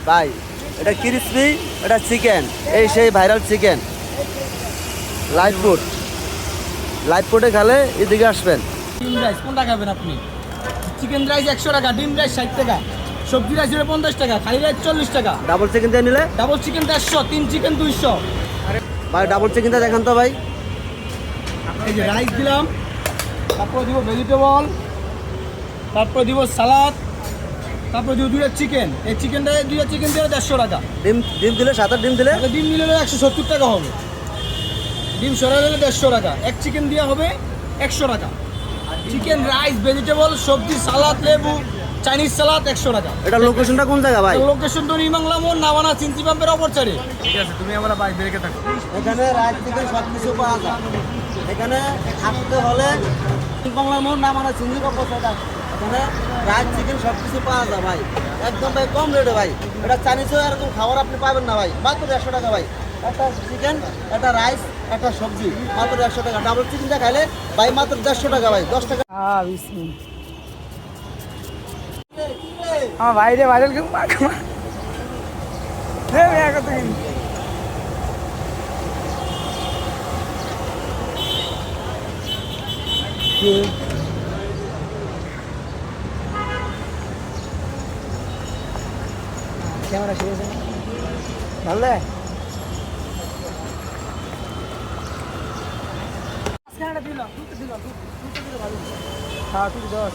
ভাই এটা ক্রিসপি, এটা চিকেন, এই সেই viral chicken light food. Light ফুডে খেলে এদিকে আসবেন। ডিম রাইস কোনটা খাবেন আপনি? চিকেন রাইস 100 টাকা, ডিম রাইস 60 টাকা, সবজি রাইস 50 টাকা, খালি রাইস 40 টাকা, ডাবল চিকেন দিয়ে নিলে ডাবল চিকেন 150, 3 চিকেন 200। ভাই ডাবল চিকেনটা দেখান তো ভাই। এই যে রাইস দিলাম, তারপর দিব ভেজিটেবল, তারপর দিব সালাদ, তারপর দিব দুইটা চিকেন। এই চিকেনটা দুইটা চিকেন দিয়ে 150 টাকা। ডিম ডিম দিলে, 7 ডিম দিলে তাহলে ডিম নিলে 170 টাকা হবে। ডিম সরা দিলে 150 টাকা। এক চিকেন দেওয়া হবে 100 টাকা। চিকেন রাইস, ভেজিটেবল, সবজি, সালাদ, লেবু, চাইনিজ সালাদ 100 টাকা। এটা লোকেশনটা কোন জায়গা ভাই? লোকেশন তো নিমাংলা মোড়, নাওয়ানা চিনচি পাম্পের অপর সাইডে। ঠিক আছে, তুমি আমার বাইক বেরকে থাকো। এখানে রাইস চিকেন সব কিছু পাওয়া যায়। এখানে আসতে হলে বাংলা মোড় না মানে চিংড়ি কাপড়, এখানে রাইস চিকেন সব কিছু পাওয়া যায় ভাই, একদম ভাই কম রেটে ভাই। এটা চাইনিজও এরকম খাবার আপনি পাবেন না ভাই, মাত্র 100 টাকা ভাই। একটা চিকেন, একটা রাইস, একটা সবজি, মাত্র 100 টাকা। ডাবল চিকেনটা খাইলে ভাই মাত্র 150 টাকা ভাই, 10 টাকা। আমার বাইরে ভাইরাল কেউ ক্যামেরা শেষ আছে না? ভালো দিলাম, দিলাম, ভালো। হ্যাঁ, তুই 10